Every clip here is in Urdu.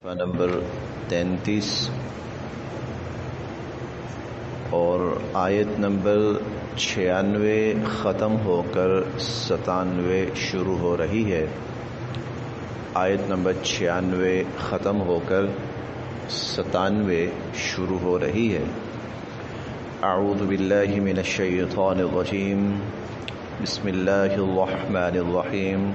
نمبر 33 اور آیت نمبر 96 ختم ہو کر 97 شروع ہو رہی ہے۔ آیت نمبر 96 ختم ہو کر 97 شروع ہو رہی ہے۔ اعوذ باللہ من الشیطان الرجیم، بسم اللہ الرحمن الرحیم۔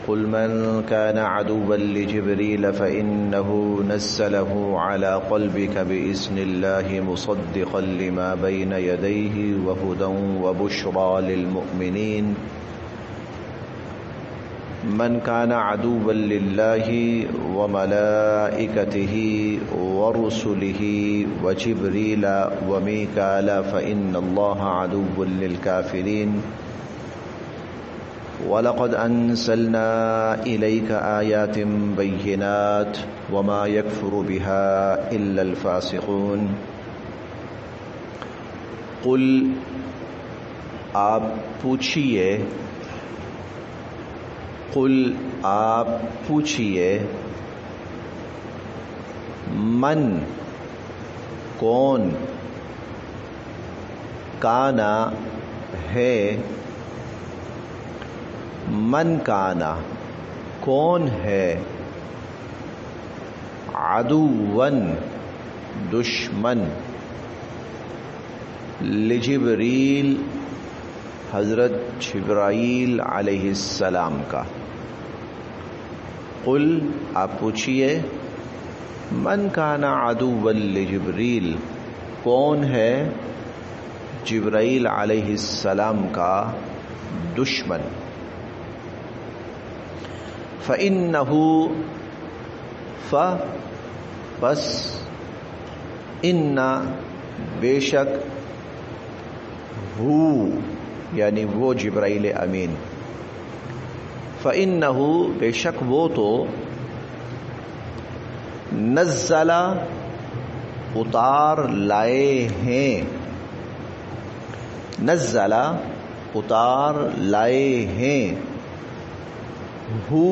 قل من كان عدوا لجبريل فإنه نزله على قلبك بإذن الله مصدقا لما بين يديه وهدى وبشرى للمؤمنين من كان عدوا لله وملائكته ورسله وجبريل وميكال فإن الله عدو للكافرين وَلَقَدْ أَنزَلْنَا إِلَيْكَ آيَاتٍ بَيِّنَاتٍ وَمَا يَكْفُرُ بِهَا إِلَّا الْفَاسِقُونَ۔ قل آپ پوچھئے، قل آپ پوچھئے، من کون، کانا ہے، من کانا کون ہے، عدوًا دشمن، لجبریل حضرت جبرائیل علیہ السلام کا۔ قل آپ پوچھئے، من کانا عدوًا لجبریل کون ہے جبرائیل علیہ السلام کا دشمن۔ فَإِنَّهُ بس اِنَّا بے شک، ہو یعنی وہ جبرائیل امین، فَإِنَّهُ بے شک وہ تو، نزل اتار لائے ہیں، نزل اتار لائے ہیں، ہو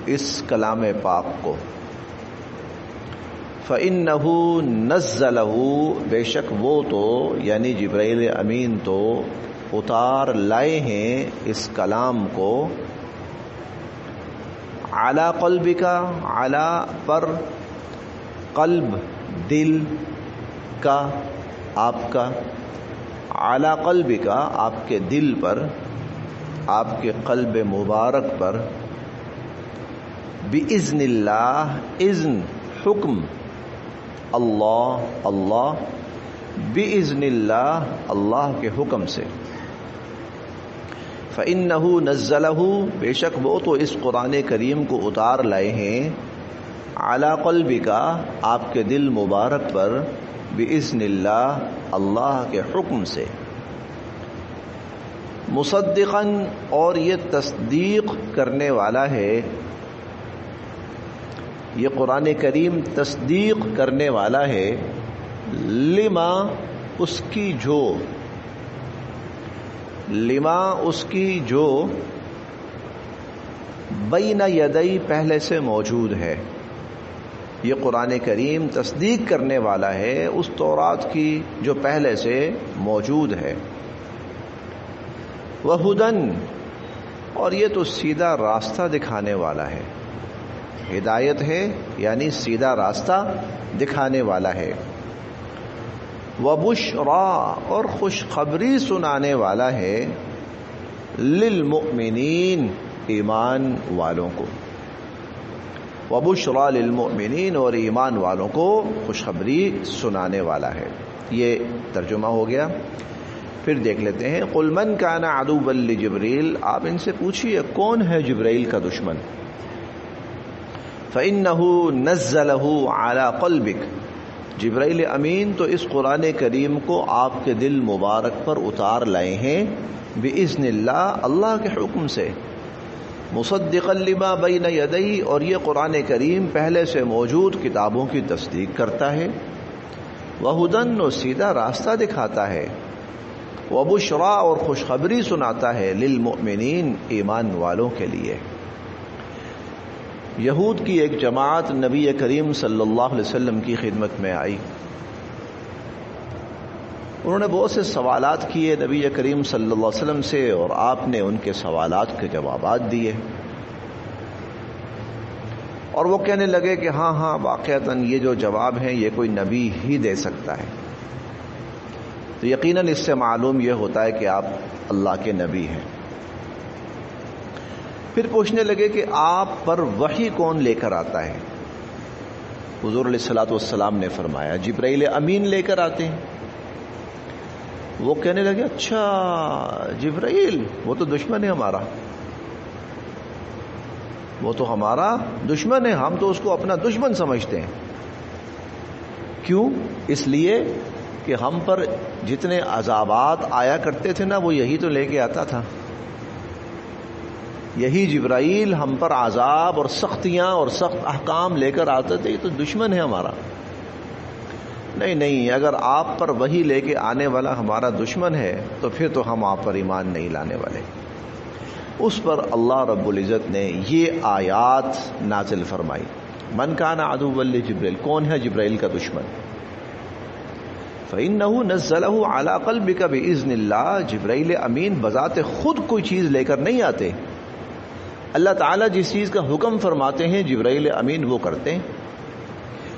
اس کلام پاک کو، فَإِنَّهُ نَزَّلَهُ بے شک وہ تو یعنی جبرائیل امین تو اتار لائے ہیں اس کلام کو، عَلَى قَلْبِكَ عَلَى پر، قلب دل کا آپ کا، عَلَى قَلْبِكَ آپ کے دل پر، آپ کے قلب مبارک پر، بِإِذْنِ اللہ اذن حکم اللہ، اللہ بِإِذْنِ اللہ اللہ کے حکم سے، فَإِنَّهُ نَزَّلَهُ بے شک وہ تو اس قرآن کریم کو اتار لائے ہیں، عَلَى قَلْبِكَ آپ کے دل مبارک پر، بِإِذْنِ اللہ اللہ کے حکم سے، مصدقاً اور یہ تصدیق کرنے والا ہے، یہ قرآن کریم تصدیق کرنے والا ہے، لما اس کی جو، لما اس کی جو، بین یدئی پہلے سے موجود ہے، یہ قرآن کریم تصدیق کرنے والا ہے اس تورات کی جو پہلے سے موجود ہے، وہدن اور یہ تو سیدھا راستہ دکھانے والا ہے، ہدایت ہے یعنی سیدھا راستہ دکھانے والا ہے، وبشرا اور خوشخبری سنانے والا ہے، للمؤمنین ایمان والوں کو، وبشرا للمؤمنین اور ایمان والوں کو خوشخبری سنانے والا ہے۔ یہ ترجمہ ہو گیا۔ پھر دیکھ لیتے ہیں، قل من کان عدوا لجبریل آپ ان سے پوچھئے کون ہے جبرائیل کا دشمن، فَإِنَّهُ نَزَّلَهُ عَلَى قَلْبِكَ جبرائیل امین تو اس قرآن کریم کو آپ کے دل مبارک پر اتار لائے ہیں، بِإِذْنِ اللہ اللہ کے حکم سے، مصدقا لما بین یدیہ اور یہ قرآن کریم پہلے سے موجود کتابوں کی تصدیق کرتا ہے، وہدن اور سیدھا راستہ دکھاتا ہے، وبشرا اور خوشخبری سناتا ہے، للمؤمنین ایمان والوں کے لیے۔ یہود کی ایک جماعت نبی کریم صلی اللہ علیہ وسلم کی خدمت میں آئی. انہوں نے بہت سے سوالات کیے نبی کریم صلی اللہ علیہ وسلم سے، اور آپ نے ان کے سوالات کے جوابات دیے. اور وہ کہنے لگے کہ ہاں واقعتاً یہ جو جواب ہیں یہ کوئی نبی ہی دے سکتا ہے. تو یقیناً اس سے معلوم یہ ہوتا ہے کہ آپ اللہ کے نبی ہیں. پھر پوچھنے لگے کہ آپ پر وحی کون لے کر آتا ہے؟ حضور علیہ الصلوۃ والسلام نے فرمایا جبرائیل امین لے کر آتے ہیں. وہ کہنے لگے اچھا جبرائیل، وہ تو دشمن ہے ہمارا، وہ تو ہمارا دشمن ہے، ہم تو اس کو اپنا دشمن سمجھتے ہیں. کیوں؟ اس لیے کہ ہم پر جتنے عذابات آیا کرتے تھے نا، وہ یہی تو لے کے آتا تھا. یہی جبرائیل ہم پر عذاب اور سختیاں اور سخت احکام لے کر آتے تھے. یہ تو دشمن ہے ہمارا. نہیں، اگر آپ پر وہی لے کے آنے والا ہمارا دشمن ہے تو پھر تو ہم آپ پر ایمان نہیں لانے والے. اس پر اللہ رب العزت نے یہ آیات نازل فرمائی. من کان عدوا لجبرائیل، کون ہے جبرائیل کا دشمن؟ فإنه نزله على قلبك بإذن اللہ. جبرائیل امین بذات خود کوئی چیز لے کر نہیں آتے. اللہ تعالیٰ جس چیز کا حکم فرماتے ہیں جبرائیل امین وہ کرتے ہیں.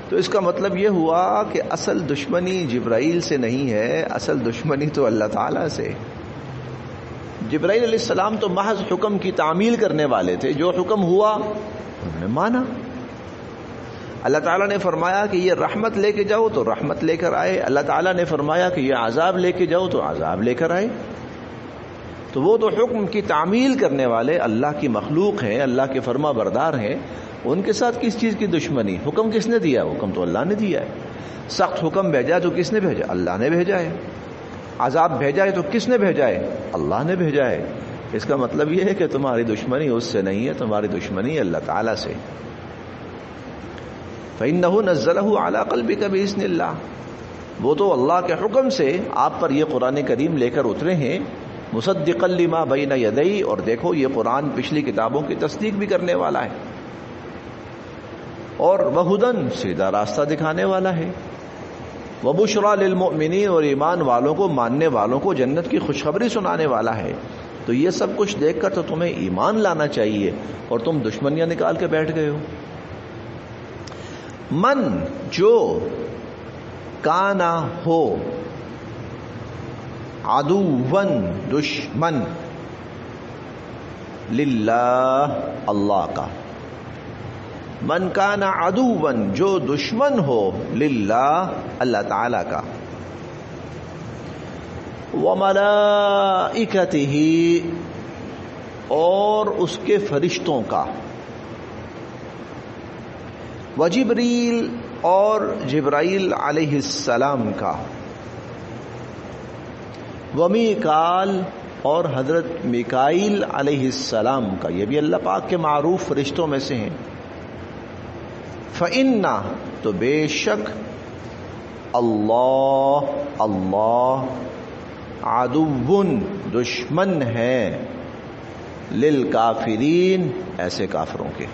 تو اس کا مطلب یہ ہوا کہ اصل دشمنی جبرائیل سے نہیں ہے، اصل دشمنی تو اللہ تعالیٰ سے. جبرائیل علیہ السلام تو محض حکم کی تعمیل کرنے والے تھے. جو حکم ہوا انہوں نے مانا. اللہ تعالیٰ نے فرمایا کہ یہ رحمت لے کے جاؤ تو رحمت لے کر آئے. اللہ تعالیٰ نے فرمایا کہ یہ عذاب لے کے جاؤ تو عذاب لے کر آئے. تو وہ تو حکم کی تعمیل کرنے والے اللہ کی مخلوق ہیں، اللہ کے فرما بردار ہیں. ان کے ساتھ کس چیز کی دشمنی؟ حکم کس نے دیا؟ حکم تو اللہ نے دیا ہے. سخت حکم بھیجا تو کس نے بھیجا؟ اللہ نے بھیجا ہے. عذاب بھیجا ہے تو کس نے بھیجا ہے؟ اللہ نے بھیجا ہے. اس کا مطلب یہ ہے کہ تمہاری دشمنی اس سے نہیں ہے، تمہاری دشمنی اللہ تعالیٰ سے. فإنه نزله على قلبك بإذن اللہ. وہ تو اللہ کے حکم سے آپ پر یہ قرآن کریم لے کر اترے ہیں. مصدقا لما بین یدی، اور دیکھو یہ قرآن پچھلی کتابوں کی تصدیق بھی کرنے والا ہے، اور وہدن سیدھا راستہ دکھانے والا ہے. وبشرا للمؤمنین، اور ایمان والوں کو، ماننے والوں کو جنت کی خوشخبری سنانے والا ہے. تو یہ سب کچھ دیکھ کر تو تمہیں ایمان لانا چاہیے، اور تم دشمنیاں نکال کے بیٹھ گئے ہو. من، جو، کانا، ہو، عدوً، دشمن، للہ، اللہ کا. من کان عدواً، جو دشمن ہو، للہ، اللہ تعالی کا. وملائکتہ، اور اس کے فرشتوں کا. وجبریل، اور جبرائیل علیہ السلام کا. ومیکال، اور حضرت میکائیل علیہ السلام کا. یہ بھی اللہ پاک کے معروف فرشتوں میں سے ہیں. فإنہ، تو بے شک، اللہ عدو، دشمن ہے، للکافرین، ایسے کافروں کے.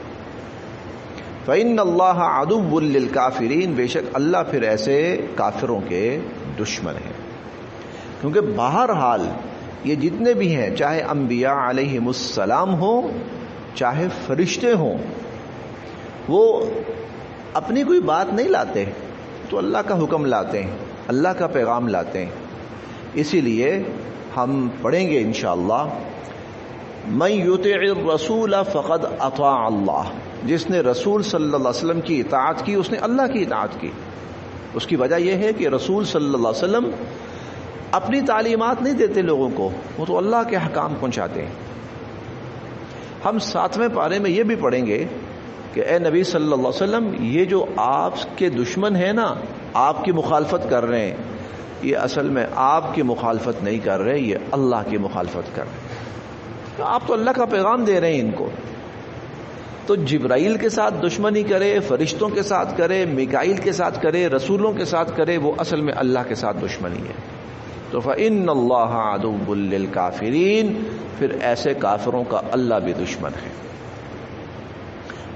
فإن اللہ عدو للکافرین، بے شک اللہ پھر ایسے کافروں کے دشمن ہیں. کیونکہ بہرحال یہ جتنے بھی ہیں، چاہے انبیاء علیہم السلام ہوں، چاہے فرشتے ہوں، وہ اپنی کوئی بات نہیں لاتے، تو اللہ کا حکم لاتے ہیں، اللہ کا پیغام لاتے ہیں. اسی لیے ہم پڑھیں گے انشاءاللہ، من یطع الرسول فقد اطاع اللہ. جس نے رسول صلی اللہ علیہ وسلم کی اطاعت کی اس نے اللہ کی اطاعت کی. اس کی وجہ یہ ہے کہ رسول صلی اللہ علیہ وسلم اپنی تعلیمات نہیں دیتے لوگوں کو، وہ تو اللہ کے احکام پہنچاتے ہیں. ہم 7ویں پارے میں یہ بھی پڑھیں گے کہ اے نبی صلی اللہ علیہ وسلم، یہ جو آپ کے دشمن ہیں نا، آپ کی مخالفت کر رہے ہیں، یہ اصل میں آپ کی مخالفت نہیں کر رہے، یہ اللہ کی مخالفت کر رہے ہیں. تو آپ تو اللہ کا پیغام دے رہے ہیں ان کو. تو جبرائیل کے ساتھ دشمنی کرے، فرشتوں کے ساتھ کرے، میکائیل کے ساتھ کرے، رسولوں کے ساتھ کرے، وہ اصل میں اللہ کے ساتھ دشمنی ہے. تو فإن اللہ عدو للکافرین، پھر ایسے کافروں کا اللہ بھی دشمن ہے.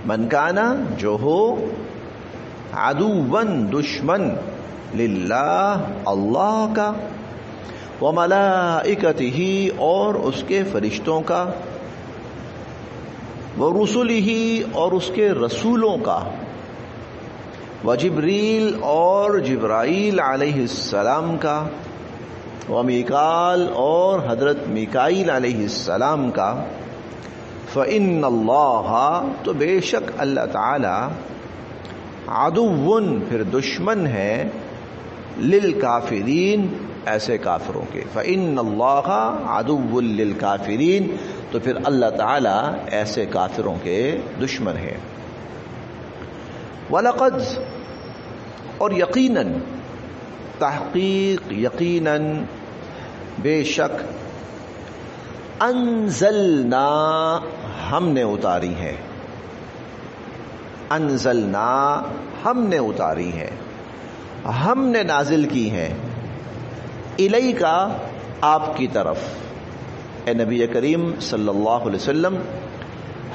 من کانا جو ہو عدوًا دشمن للہ اللہ کا وملائکتہ اور اس کے فرشتوں کا ورسلہ اور اس کے رسولوں کا وجبریل اور جبرائیل علیہ السلام کا ومیکال اور حضرت میکائیل علیہ السلام کا فإن اللہ تو بے شک اللہ تعالی عدوٌ پھر دشمن ہے للکافرین ایسے کافروں کے فإن اللہ عدوٌ للکافرین تو پھر اللہ تعالی ایسے کافروں کے دشمن ہے وَلَقَدْ اور یقیناً تحقیق یقیناً بے شک انزلنا ہم نے اتاری ہے انزلنا ہم نے اتاری ہے ہم نے نازل کی ہے الیکا آپ کی طرف اے نبی کریم صلی اللہ علیہ وسلم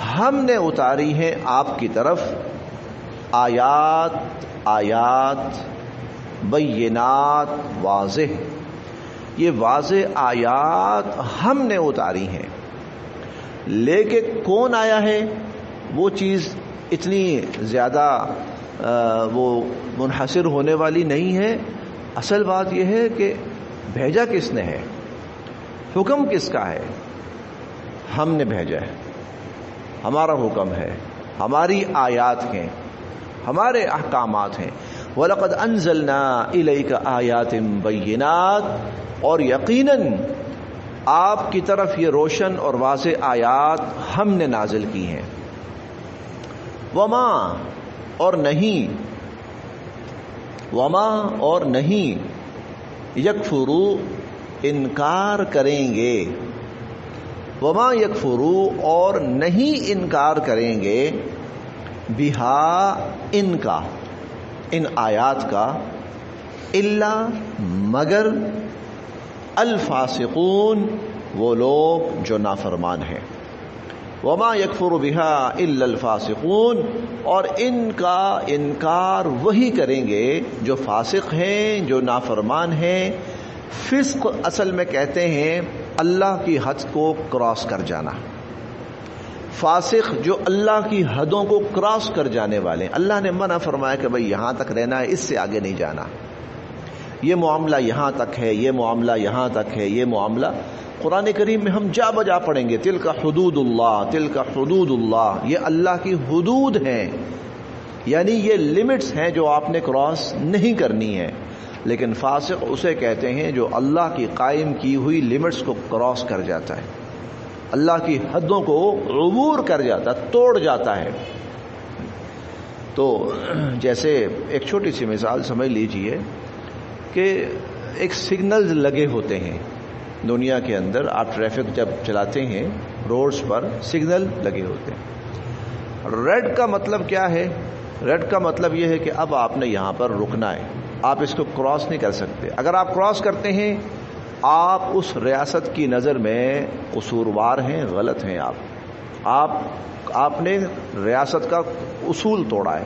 ہم نے اتاری ہے آپ کی طرف آیات بینات واضح یہ واضح آیات ہم نے اتاری ہیں لیکن کون آیا ہے وہ چیز اتنی زیادہ وہ منحصر ہونے والی نہیں ہے. اصل بات یہ ہے کہ بھیجا کس نے ہے, حکم کس کا ہے. ہم نے بھیجا ہے, ہمارا حکم ہے, ہماری آیات ہیں, ہمارے احکامات ہیں. وَلَقَدْ أَنزَلْنَا إِلَيْكَ آيَاتٍ بَيِّنَاتٍ اور یقیناً آپ کی طرف یہ روشن اور واضح آیات ہم نے نازل کی ہیں. وما اور نہیں, وما اور نہیں, یکفرو انکار کریں گے, وما یکفرو اور نہیں انکار کریں گے, بہا ان کا, ان آیات کا, الا مگر, الفاسقون وہ لوگ جو نافرمان ہیں. وما یکفر بہا الا الفاسقون اور ان کا انکار وہی کریں گے جو فاسق ہیں, جو نافرمان ہیں. فسق اصل میں کہتے ہیں اللہ کی حد کو کراس کر جانا. فاسق جو اللہ کی حدوں کو کراس کر جانے والے. اللہ نے منع فرمایا کہ بھئی یہاں تک رہنا ہے, اس سے آگے نہیں جانا, یہ معاملہ یہاں تک ہے, یہ معاملہ یہاں تک ہے, یہ معاملہ. قرآن کریم میں ہم جا بجا پڑھیں گے تلک حدود اللہ, تلک حدود اللہ, یہ اللہ کی حدود ہیں, یعنی یہ لمٹس ہیں جو آپ نے کراس نہیں کرنی ہے. لیکن فاسق اسے کہتے ہیں جو اللہ کی قائم کی ہوئی لمٹس کو کراس کر جاتا ہے, اللہ کی حدوں کو عبور کر جاتا, توڑ جاتا ہے. تو جیسے ایک چھوٹی سی مثال سمجھ لیجئے کہ ایک سگنلز لگے ہوتے ہیں دنیا کے اندر. آپ ٹریفک جب چلاتے ہیں روڈز پر سگنل لگے ہوتے ہیں. ریڈ کا مطلب کیا ہے؟ ریڈ کا مطلب یہ ہے کہ اب آپ نے یہاں پر رکنا ہے, آپ اس کو کراس نہیں کر سکتے. اگر آپ کراس کرتے ہیں آپ اس ریاست کی نظر میں قصوروار ہیں, غلط ہیں. آپ نے ریاست کا اصول توڑا ہے,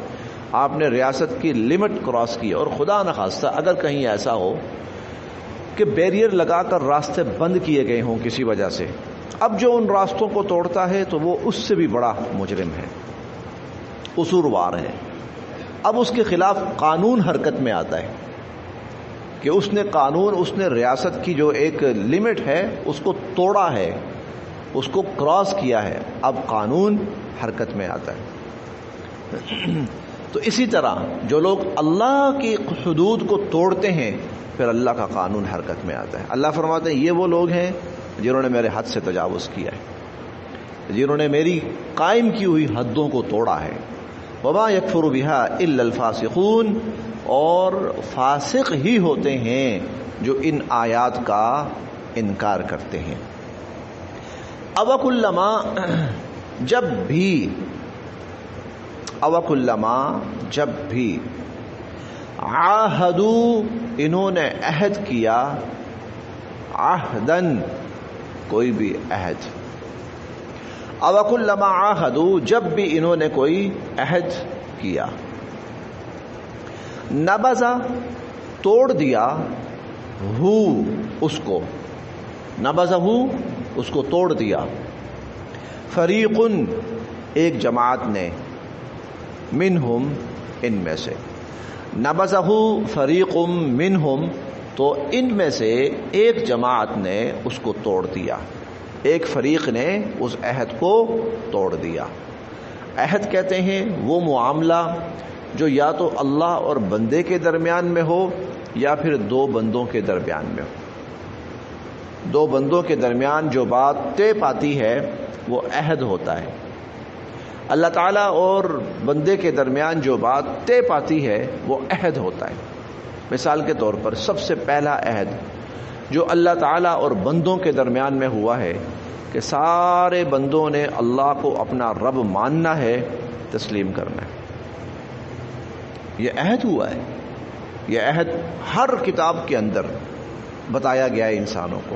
آپ نے ریاست کی لمٹ کراس کی. اور خدا نخواستہ اگر کہیں ایسا ہو کہ بیریئر لگا کر راستے بند کیے گئے ہوں کسی وجہ سے, اب جو ان راستوں کو توڑتا ہے تو وہ اس سے بھی بڑا مجرم ہے, قصوروار ہے. اب اس کے خلاف قانون حرکت میں آتا ہے کہ اس نے قانون, اس نے ریاست کی جو ایک لمٹ ہے اس کو توڑا ہے, اس کو کراس کیا ہے, اب قانون حرکت میں آتا ہے. تو اسی طرح جو لوگ اللہ کی حدود کو توڑتے ہیں پھر اللہ کا قانون حرکت میں آتا ہے. اللہ فرماتے ہیں یہ وہ لوگ ہیں جنہوں نے میرے حد سے تجاوز کیا ہے, جنہوں نے میری قائم کی ہوئی حدوں کو توڑا ہے. وما یکفر بہا الا الفاسقون اور فاسق ہی ہوتے ہیں جو ان آیات کا انکار کرتے ہیں. اوکلما جب بھی, اوکلما جب بھی, عاہدو انہوں نے عہد کیا, عہدن کوئی بھی عہد, او کلما عاہدوا، جب بھی انہوں نے کوئی عہد کیا، نبذا توڑ دیا، ہو اس کو، نبذہ اس کو توڑ دیا، فریق ایک جماعت نے، منہم ان میں سے، نبذہ فریق منہم تو ان میں سے ایک جماعت نے اس کو توڑ دیا، ایک فریق نے اس عہد کو توڑ دیا۔ عہد کہتے ہیں وہ معاملہ جو یا تو اللہ اور بندے کے درمیان میں ہو یا پھر دو بندوں کے درمیان میں ہو۔ دو بندوں کے درمیان جو بات طے پاتی ہے وہ عہد ہوتا ہے۔ اللہ تعالیٰ اور بندے کے درمیان جو بات طے پاتی ہے وہ عہد ہوتا ہے۔ مثال کے طور پر سب سے پہلا عہد جو اللہ تعالیٰ اور بندوں کے درمیان میں ہوا ہے کہ سارے بندوں نے اللہ کو اپنا رب ماننا ہے، تسلیم کرنا ہے، یہ عہد ہوا ہے۔ یہ عہد ہر کتاب کے اندر بتایا گیا ہے، انسانوں کو،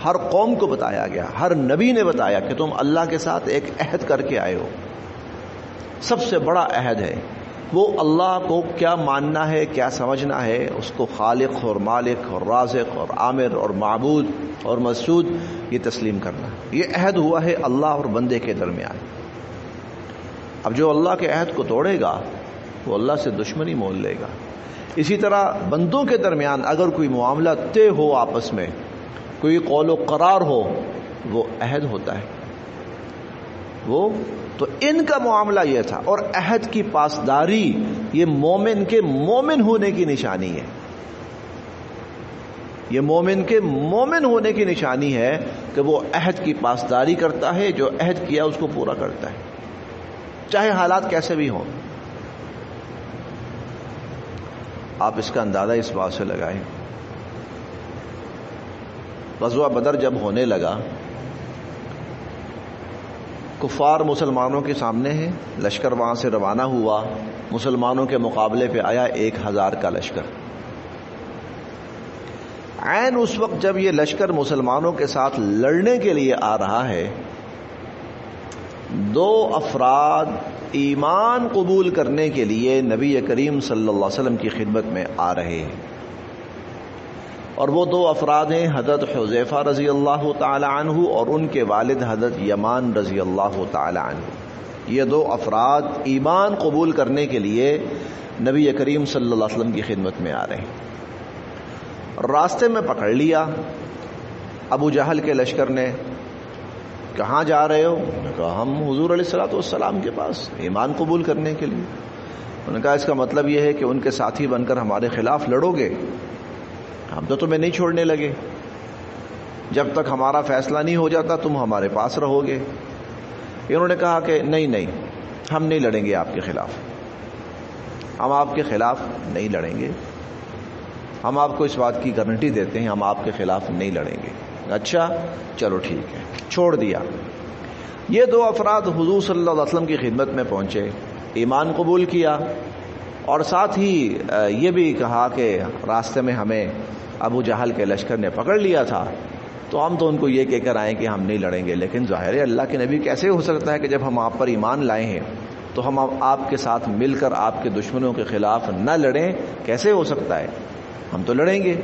ہر قوم کو بتایا گیا، ہر نبی نے بتایا کہ تم اللہ کے ساتھ ایک عہد کر کے آئے ہو۔ سب سے بڑا عہد ہے وہ اللہ کو کیا ماننا ہے، کیا سمجھنا ہے، اس کو خالق اور مالک اور رازق اور عامر اور معبود اور مسعود یہ تسلیم کرنا۔ یہ عہد ہوا ہے اللہ اور بندے کے درمیان۔ اب جو اللہ کے عہد کو توڑے گا وہ اللہ سے دشمنی مول لے گا۔ اسی طرح بندوں کے درمیان اگر کوئی معاملہ طے ہو، آپس میں کوئی قول و قرار ہو، وہ عہد ہوتا ہے۔ وہ تو ان کا معاملہ یہ تھا، اور عہد کی پاسداری یہ مومن کے مومن ہونے کی نشانی ہے۔ یہ مومن کے مومن ہونے کی نشانی ہے کہ وہ عہد کی پاسداری کرتا ہے، جو عہد کیا اس کو پورا کرتا ہے، چاہے حالات کیسے بھی ہوں۔ آپ اس کا اندازہ اس بات سے لگائیں، غزوہ بدر جب ہونے لگا، کفار مسلمانوں کے سامنے ہیں، لشکر وہاں سے روانہ ہوا، مسلمانوں کے مقابلے پہ آیا 1000 کا لشکر۔ عین اس وقت جب یہ لشکر مسلمانوں کے ساتھ لڑنے کے لیے آ رہا ہے، 2 افراد ایمان قبول کرنے کے لیے نبی کریم صلی اللہ علیہ وسلم کی خدمت میں آ رہے ہیں، اور وہ 2 افراد ہیں حضرت حذیفہ رضی اللہ تعالی عنہ اور ان کے والد حضرت یمان رضی اللہ تعالی عنہ۔ یہ 2 افراد ایمان قبول کرنے کے لیے نبی کریم صلی اللہ علیہ وسلم کی خدمت میں آ رہے ہیں۔ راستے میں پکڑ لیا ابو جہل کے لشکر نے۔ کہاں جا رہے ہو؟ انہوں نے کہا ہم حضور علیہ الصلوۃ والسلام کے پاس ایمان قبول کرنے کے لیے۔ انہوں نے کہا اس کا مطلب یہ ہے کہ ان کے ساتھی بن کر ہمارے خلاف لڑو گے؟ ہم تو تمہیں نہیں چھوڑنے لگے، جب تک ہمارا فیصلہ نہیں ہو جاتا تم ہمارے پاس رہو گے۔ انہوں نے کہا کہ نہیں، ہم نہیں لڑیں گے آپ کے خلاف، ہم آپ کے خلاف نہیں لڑیں گے، ہم آپ کو اس بات کی گارنٹی دیتے ہیں ہم آپ کے خلاف نہیں لڑیں گے۔ اچھا چلو ٹھیک ہے، چھوڑ دیا۔ یہ 2 افراد حضور صلی اللہ علیہ وسلم کی خدمت میں پہنچے، ایمان قبول کیا، اور ساتھ ہی یہ بھی کہا کہ راستے میں ہمیں ابو جہل کے لشکر نے پکڑ لیا تھا، تو ہم تو ان کو یہ کہہ کر آئے کہ ہم نہیں لڑیں گے، لیکن ظاہر ہے اللہ کے نبی کیسے ہو سکتا ہے کہ جب ہم آپ پر ایمان لائے ہیں تو ہم آپ کے ساتھ مل کر آپ کے دشمنوں کے خلاف نہ لڑیں؟ کیسے ہو سکتا ہے، ہم تو لڑیں گے۔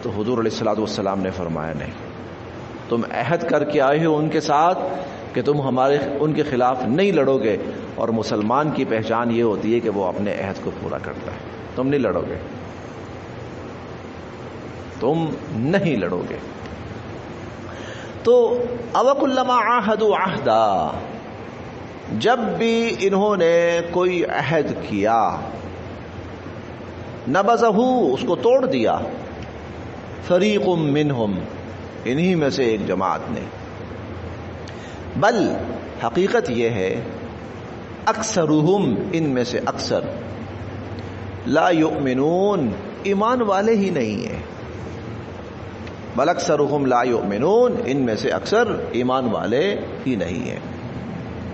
تو حضور علیہ الصلوۃ والسلام نے فرمایا نہیں، تم عہد کر کے آئے ہو ان کے ساتھ کہ تم ان کے خلاف نہیں لڑو گے، اور مسلمان کی پہچان یہ ہوتی ہے کہ وہ اپنے عہد کو پورا کرتا ہے۔ تم نہیں لڑو گے، تم نہیں لڑو گے۔ تو اوکلما عاہدوا عہدا، جب بھی انہوں نے کوئی عہد کیا، نبذہ اس کو توڑ دیا، فریق منہم انہی میں سے ایک جماعت نے، بل حقیقت یہ ہے اکثرہم ان میں سے اکثر، لا یؤمنون ایمان والے ہی نہیں ہیں، بل اکثرہم لا یؤمنون ان میں سے اکثر ایمان والے ہی نہیں ہیں۔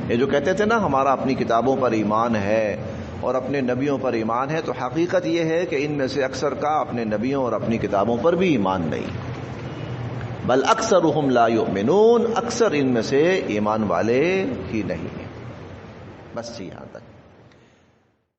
یہ جو کہتے تھے نا ہمارا اپنی کتابوں پر ایمان ہے اور اپنے نبیوں پر ایمان ہے، تو حقیقت یہ ہے کہ ان میں سے اکثر کا اپنے نبیوں اور اپنی کتابوں پر بھی ایمان نہیں، بل اکثرهم لا یؤمنون، اکثر ان میں سے ایمان والے ہی نہیں ہیں۔ بس یہاں تک۔